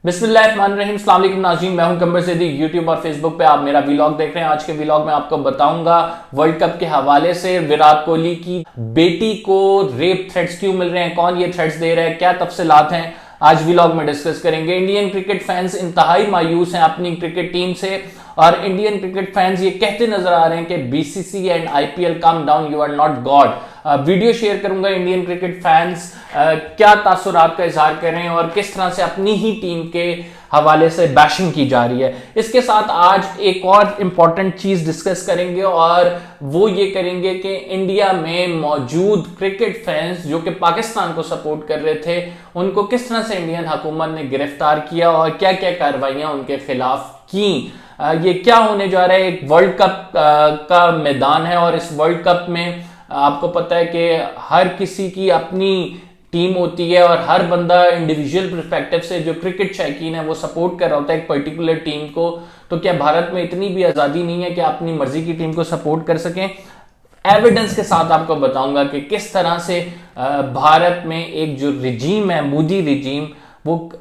बिस्मिल्लाहिर्रहमानिर्रहीम, अस्सलाम वालेकुम नाज़रीन, मैं हूं कंबर सैदी। यूट्यूब और फेसबुक पे आप मेरा व्लॉग देख रहे हैं। आज के व्लॉग में आपको बताऊंगा वर्ल्ड कप के हवाले से विराट कोहली की बेटी को रेप थ्रेट्स क्यों मिल रहे हैं, कौन ये थ्रेट्स दे रहा है, क्या तफसीलात हैं, आज व्लॉग में डिस्कस करेंगे। इंडियन क्रिकेट फैंस इंतहाई मायूस हैं अपनी क्रिकेट टीम से और इंडियन क्रिकेट फैंस ये कहते नजर आ रहे हैं कि BCC and IPL come down, you are not god. Video share करूंगा। इंडियन क्रिकेट फैंस क्या तासुरात का इजहार कर रहे हैं और किस तरह से अपनी ही टीम के हवाले से बैशिंग की जा रही है। इसके साथ आज एक और इंपॉर्टेंट चीज डिस्कस करेंगे और वो ये करेंगे कि इंडिया में मौजूद क्रिकेट फैंस जो कि पाकिस्तान को सपोर्ट कर रहे थे, उनको किस तरह से इंडियन हुकूमत ने गिरफ्तार किया और क्या क्या कार्रवाइयां उनके खिलाफ की। ये क्या होने जा रहा है, एक वर्ल्ड कप का मैदान है और इस वर्ल्ड कप में आपको पता है कि हर किसी की अपनी टीम होती है और हर बंदा इंडिविजुअल पर्सपेक्टिव से, जो क्रिकेट शौकीन है, वो सपोर्ट कर रहा होता है एक पर्टिकुलर टीम को। तो क्या भारत में इतनी भी आजादी नहीं है कि अपनी मर्जी की टीम को सपोर्ट कर सकें? एविडेंस के साथ आपको बताऊंगा कि किस तरह से भारत में एक जो रिजीम है, मोदी रिजीम, वो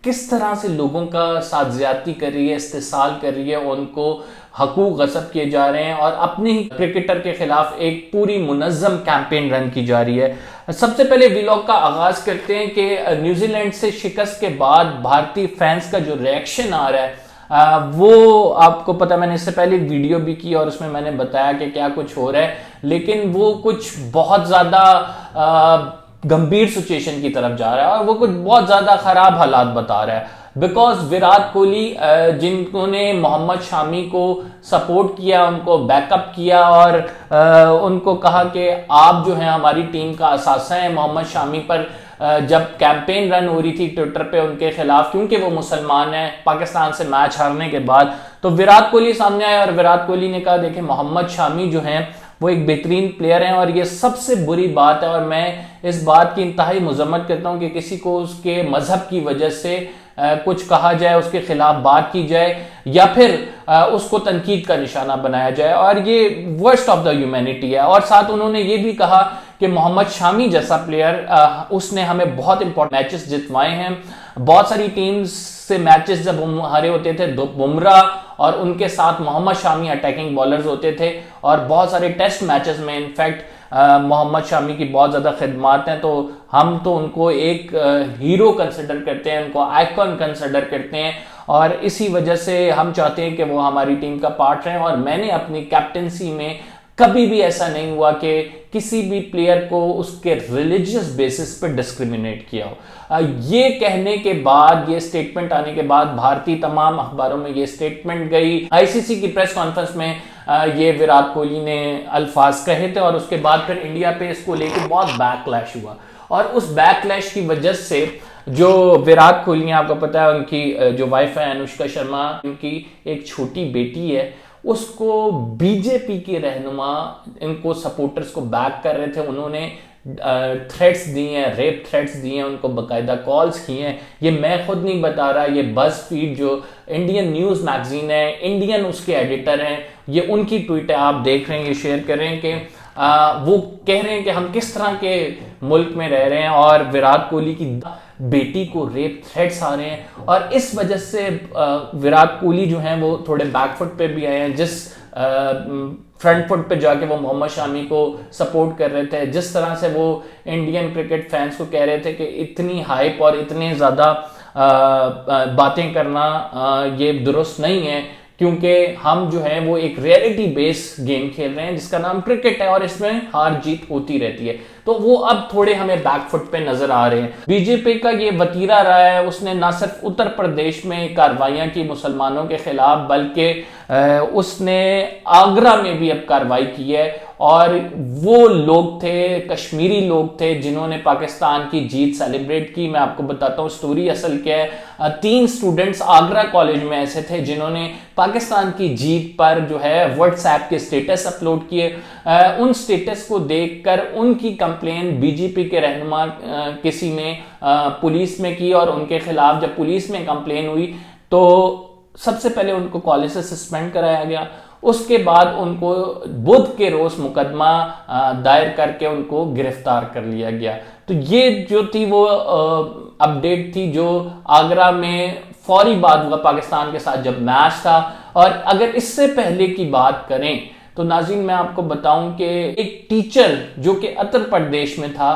किस तरह से लोगों का साथ ज्यादती कर रही है, इस्तेसाल कर रही है, उनको हकूक गसब किए जा रहे हैं और अपने ही क्रिकेटर के खिलाफ एक पूरी मुनज़्ज़म कैंपेन रन की जा रही है। सबसे पहले व्लॉग का आगाज करते हैं कि न्यूजीलैंड से शिकस्त के बाद भारतीय फैंस का जो रिएक्शन आ रहा है, वो आपको पता, मैंने इससे पहले एक वीडियो भी की और उसमें मैंने बताया कि क्या कुछ हो रहा है, लेकिन वो कुछ बहुत ज्यादा गंभीर सिचुएशन की तरफ जा रहा है और वो कुछ बहुत ज्यादा खराब हालात बता रहा है। बिकॉज विराट कोहली जिन्होंने मोहम्मद शामी को सपोर्ट किया, उनको बैकअप किया और उनको कहा कि आप जो है हमारी टीम का असासा है, मोहम्मद शामी पर जब कैंपेन रन हो रही थी ट्विटर पे उनके खिलाफ, क्योंकि वो मुसलमान है, पाकिस्तान से मैच हारने के बाद, तो विराट कोहली सामने आए और विराट कोहली ने कहा देखें मोहम्मद शामी जो हैं वो एक बेहतरीन प्लेयर हैं और ये सबसे बुरी बात है और मैं इस बात की इंतहाई मजम्मत करता हूं कि किसी को उसके मजहब की वजह से कुछ कहा जाए, उसके खिलाफ बात की जाए या फिर उसको तनकीद का निशाना बनाया जाए, और ये वर्स्ट ऑफ द ह्यूमैनिटी है। और साथ उन्होंने ये भी कहा कि मोहम्मद शामी जैसा प्लेयर, उसने हमें बहुत इंपॉर्टेंट मैचेस जितवाए हैं। बहुत सारी टीम्स से मैचेस जब हारे होते थे, बुमराह और उनके साथ मोहम्मद शामी अटैकिंग बॉलर्स होते थे और बहुत सारे टेस्ट मैचेस में इनफैक्ट मोहम्मद शामी की बहुत ज़्यादा खिदमात हैं, तो हम तो उनको एक हीरो कंसिडर करते हैं, उनको आइकॉन कंसिडर करते हैं और इसी वजह से हम चाहते हैं कि वो हमारी टीम का पार्ट रहें। और मैंने अपनी कैप्टेंसी में कभी भी ऐसा नहीं हुआ कि किसी भी प्लेयर को उसके रिलीजियस बेसिस पे डिस्क्रिमिनेट किया हो। ये कहने के बाद, ये स्टेटमेंट आने के बाद भारतीय तमाम अखबारों में ये स्टेटमेंट गई, आईसीसी की प्रेस कॉन्फ्रेंस में ये विराट कोहली ने अल्फाज कहे थे और उसके बाद फिर इंडिया पे इसको लेकर बहुत बैकलैश हुआ और उस बैकलैश की वजह से जो विराट कोहली, आपको पता है उनकी जो वाइफ है अनुष्का शर्मा, उनकी एक छोटी बेटी है, उसको बीजेपी के रहनुमा इनको सपोर्टर्स को बैक कर रहे थे, उन्होंने थ्रेट्स दिए हैं, रेप थ्रेट्स दिए हैं, उनको बकायदा कॉल्स किए हैं। ये मैं खुद नहीं बता रहा, ये बज़फीड जो इंडियन न्यूज़ मैगजीन है, इंडियन उसके एडिटर हैं, ये उनकी ट्वीट है, आप देख रहे हैं, ये शेयर कर रहे हैं कि वो कह रहे हैं कि हम किस तरह के मुल्क में रह रहे हैं और विराट कोहली की बेटी को रेप थ्रेट्स आ रहे हैं और इस वजह से विराट कोहली जो हैं वो थोड़े बैकफुट पे भी आए हैं। जिस फ्रंट फुट पे जाके वो मोहम्मद शामी को सपोर्ट कर रहे थे, जिस तरह से वो इंडियन क्रिकेट फैंस को कह रहे थे कि इतनी हाइप और इतने ज़्यादा बातें करना ये दुरुस्त नहीं है, क्योंकि हम जो है वो एक रियलिटी बेस गेम खेल रहे हैं जिसका नाम क्रिकेट है और इसमें हार जीत होती रहती है। तो वो अब थोड़े हमें बैकफुट पे नजर आ रहे हैं। बीजेपी का ये वतीरा रहा है, उसने ना सिर्फ उत्तर प्रदेश में कार्रवाइयां की मुसलमानों के खिलाफ, बल्कि उसने आगरा में भी अब कार्रवाई की है और वो लोग थे, कश्मीरी लोग थे, जिन्होंने पाकिस्तान की जीत सेलिब्रेट की। मैं आपको बताता हूँ स्टोरी असल क्या है। 3 स्टूडेंट्स आगरा कॉलेज में ऐसे थे जिन्होंने पाकिस्तान की जीत पर जो है व्हाट्सएप के स्टेटस अपलोड किए। उन स्टेटस को देखकर उनकी कंप्लेन बीजेपी के रहनुमा किसी ने पुलिस में की और उनके खिलाफ जब पुलिस में कंप्लेन हुई तो सबसे पहले उनको कॉलेज से सस्पेंड कराया गया। उसके बाद उनको बुध के रोज मुकदमा दायर करके उनको गिरफ्तार कर लिया गया। तो ये जो थी वो अपडेट थी जो आगरा में फौरी बाद हुआ पाकिस्तान के साथ जब मैच था। और अगर इससे पहले की बात करें तो नाज़रीन मैं आपको बताऊं कि एक टीचर जो कि उत्तर प्रदेश में था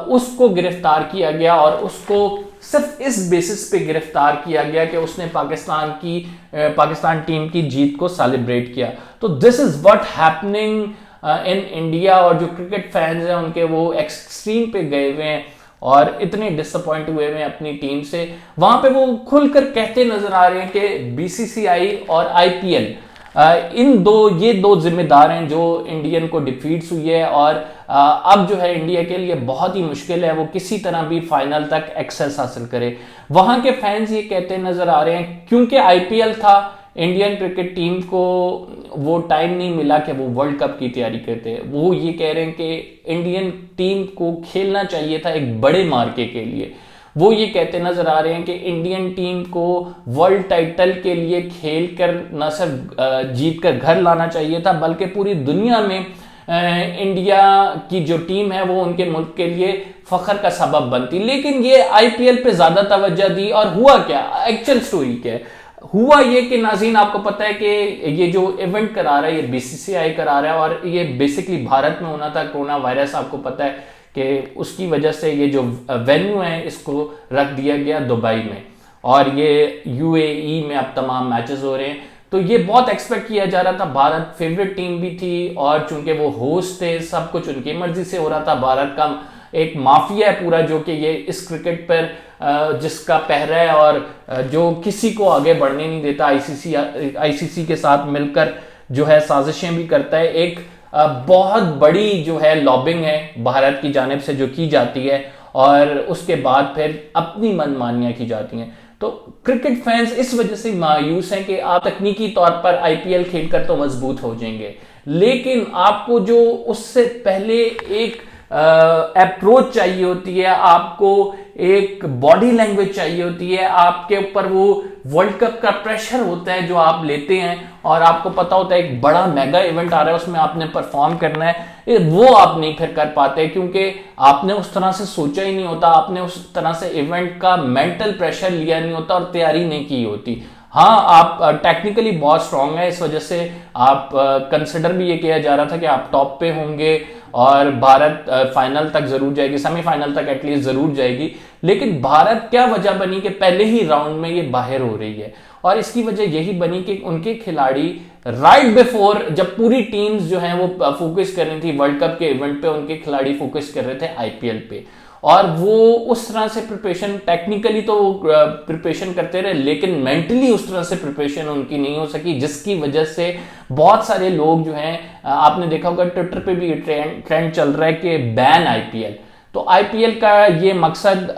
उसको गिरफ्तार किया गया और उसको सिर्फ इस बेसिस पे गिरफ्तार किया गया कि उसने पाकिस्तान टीम की जीत को सेलिब्रेट किया। तो this is what happening in India. और जो क्रिकेट फैंस हैं उनके वो एक्सट्रीम पे गए हुए हैं और इतने डिसअपॉइंट हुए हैं अपनी टीम से। वहां पे वो खुलकर कहते नजर आ रहे हैं कि बीसीसीआई और आईपीएल ये दो जिम्मेदार हैं जो इंडियन को डिफीट्स हुई है। और अब जो है इंडिया के लिए बहुत ही मुश्किल है वो किसी तरह भी फाइनल तक एक्सेस हासिल करे। वहां के फैंस ये कहते नजर आ रहे हैं क्योंकि आईपीएल था, इंडियन क्रिकेट टीम को वो टाइम नहीं मिला कि वो वर्ल्ड कप की तैयारी करते। वो ये कह रहे हैं कि इंडियन टीम को खेलना चाहिए था एक बड़े मार्के के लिए। वो ये कहते नजर आ रहे हैं कि इंडियन टीम को वर्ल्ड टाइटल के लिए खेल कर न सिर्फ जीत कर घर लाना चाहिए था बल्कि पूरी दुनिया में इंडिया की जो टीम है वो उनके मुल्क के लिए फख्र का सबब बनती। लेकिन ये आईपीएल पे ज्यादा तवज्जो दी और हुआ क्या, एक्चुअल स्टोरी क्या है? हुआ ये कि नाज़रीन आपको पता है कि ये जो इवेंट करा रहा है ये बीसीसीआई करा रहा है और ये बेसिकली भारत में होना था। कोरोना वायरस आपको पता है कि उसकी वजह से ये जो वेन्यू है इसको रख दिया गया दुबई में और ये यूएई में अब तमाम मैचेस हो रहे हैं। तो ये बहुत एक्सपेक्ट किया जा रहा था, भारत फेवरेट टीम भी थी और चूंकि वो होस्ट थे सब कुछ उनकी मर्जी से हो रहा था। भारत का एक माफिया है पूरा जो कि ये इस क्रिकेट पर जिसका पहरा है और जो किसी को आगे बढ़ने नहीं देता। आईसीसी के साथ मिलकर जो है साजिशें भी करता है। एक बहुत बड़ी जो है लॉबिंग है भारत की जानिब से जो की जाती है और उसके बाद फिर अपनी मनमानियां की जाती हैं। तो क्रिकेट फैंस इस वजह से मायूस हैं कि आप तकनीकी तौर पर आईपीएल खेलकर तो मजबूत हो जाएंगे, लेकिन आपको जो उससे पहले एक अप्रोच चाहिए होती है, आपको एक बॉडी लैंग्वेज चाहिए होती है, आपके ऊपर वो वर्ल्ड कप का प्रेशर होता है जो आप लेते हैं और आपको पता होता है एक बड़ा मेगा इवेंट आ रहा है उसमें आपने परफॉर्म करना है, वो आप नहीं फिर कर पाते क्योंकि आपने उस तरह से सोचा ही नहीं होता, आपने उस तरह से इवेंट का मेंटल प्रेशर लिया नहीं होता और तैयारी नहीं की होती। हाँ, आप टेक्निकली बहुत स्ट्रांग है, इस वजह से आप कंसिडर भी ये किया जा रहा था कि आप टॉप पे होंगे और भारत फाइनल तक जरूर जाएगी, सेमीफाइनल तक एटलीस्ट जरूर जाएगी। लेकिन भारत क्या वजह बनी कि पहले ही राउंड में ये बाहर हो रही है और इसकी वजह यही बनी कि उनके खिलाड़ी राइट बिफोर जब पूरी टीम्स जो हैं वो फोकस कर रही थी वर्ल्ड कप के इवेंट पे, उनके खिलाड़ी फोकस कर रहे थे आईपीएल पे और वो उस तरह से प्रिपरेशन टेक्निकली तो प्रिपरेशन करते रहे लेकिन मेंटली उस तरह से प्रिपरेशन उनकी नहीं हो सकी, जिसकी वजह से बहुत सारे लोग जो हैं आपने देखा होगा ट्विटर पे भी ट्रेंड चल रहा है कि बैन आईपीएल। तो आईपीएल का ये मकसद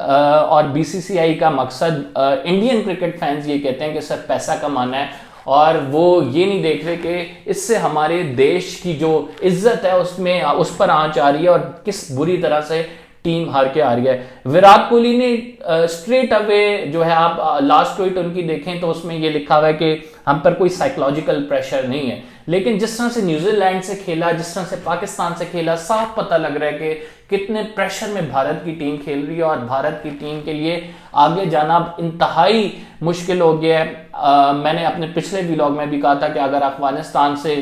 और बीसीसीआई का मकसद इंडियन क्रिकेट फैंस ये कहते हैं कि सर पैसा कमाना है और वो ये नहीं देख रहे कि इससे हमारे देश की जो इज्जत है उसमें उस पर आंच आ रही है और किस बुरी तरह से टीम हार के आ रही है। विराट कोहली ने स्ट्रेट अवे जो है आप लास्ट ट्वीट उनकी देखें तो उसमें ये लिखा हुआ है कि हम पर कोई साइकोलॉजिकल प्रेशर नहीं है, लेकिन जिस तरह से न्यूजीलैंड से खेला, जिस तरह से पाकिस्तान से खेला, साफ पता लग रहा है कि कितने प्रेशर में भारत की टीम खेल रही है और भारत की टीम के लिए आगे जाना इंतहाई मुश्किल हो गया है। मैंने अपने पिछले व्लॉग में भी कहा था कि अगर अफगानिस्तान से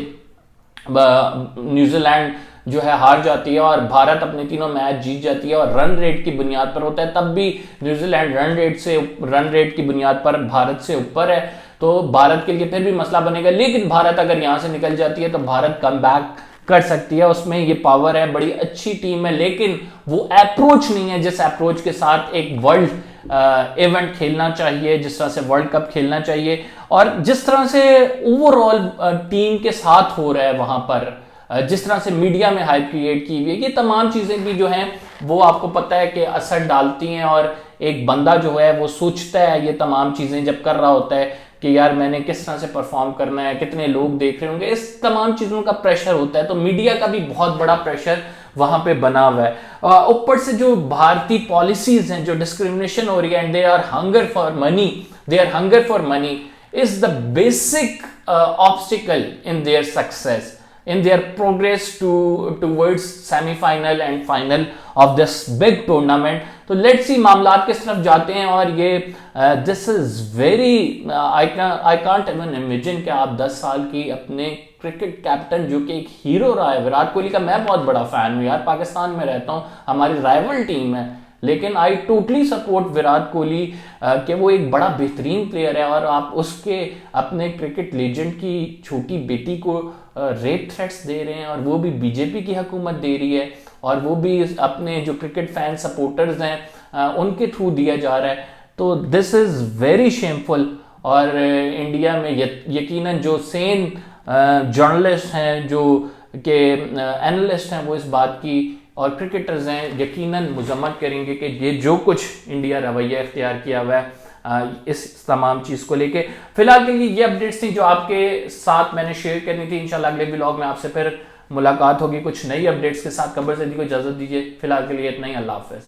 न्यूजीलैंड जो है हार जाती है और भारत अपने तीनों मैच जीत जाती है और रन रेट की बुनियाद पर होता है, तब भी न्यूजीलैंड रन रेट की बुनियाद पर भारत से ऊपर है, तो भारत के लिए फिर भी मसला बनेगा। लेकिन भारत अगर यहां से निकल जाती है तो भारत कम बैक कर सकती है, उसमें ये पावर है, बड़ी अच्छी टीम है, लेकिन वो अप्रोच नहीं है जिस अप्रोच के साथ एक वर्ल्ड इवेंट खेलना चाहिए, जिस तरह से वर्ल्ड कप खेलना चाहिए और जिस तरह से ओवरऑल टीम के साथ हो रहा है वहां पर, जिस तरह से मीडिया में हाइप क्रिएट की हुई है, ये तमाम चीजें भी जो हैं वो आपको पता है कि असर डालती हैं और एक बंदा जो है वो सोचता है ये तमाम चीजें जब कर रहा होता है कि यार मैंने किस तरह से परफॉर्म करना है, कितने लोग देख रहे होंगे, इस तमाम चीजों का प्रेशर होता है। तो मीडिया का भी बहुत बड़ा प्रेशर वहां पे बना हुआ है। ऊपर से जो भारतीय पॉलिसीज हैं, जो डिस्क्रिमिनेशन हो रही है, they are hunger for money is the basic obstacle in their success, in their progress towards semi-final and final of this big tournament। तो लेट्स सी मामला किस तरफ जाते हैं। और ये this is very I can't even imagine कि आप 10 साल की अपने क्रिकेट कैप्टन जो कि एक हीरो रहा है, विराट कोहली का मैं बहुत बड़ा फैन हूं यार, पाकिस्तान में रहता हूं, हमारी राइवल टीम है, लेकिन I totally support Virat Kohli कि वो एक बड़ा बेहतरीन प्लेयर है और आप उसके अपने क्रिकेट लेजेंड की छोटी बेटी को रेप थ्रेट्स दे रहे हैं, और वो भी बीजेपी की हुकूमत दे रही है, और वो भी अपने जो क्रिकेट फैन सपोर्टर्स हैं उनके थ्रू दिया जा रहा है। तो दिस इज वेरी शेमफुल। और इंडिया में यकीनन जो सेन जर्नलिस्ट हैं, जो के एनालिस्ट हैं, वो इस बात की और क्रिकेटर्स हैं यकीनन मजम्मत करेंगे कि ये जो कुछ इंडिया रवैया इख्तियार किया हुआ है इस तमाम चीज़ को लेके। फिलहाल के लिए ये अपडेट्स थी जो आपके साथ मैंने शेयर करनी थी। इंशाल्लाह अगले व्लॉग में आपसे फिर मुलाकात होगी कुछ नई अपडेट्स के साथ। कमर सैदी को इजाज़त दीजिए, फिलहाल के लिए इतना ही। अल्लाह हाफ़िज़।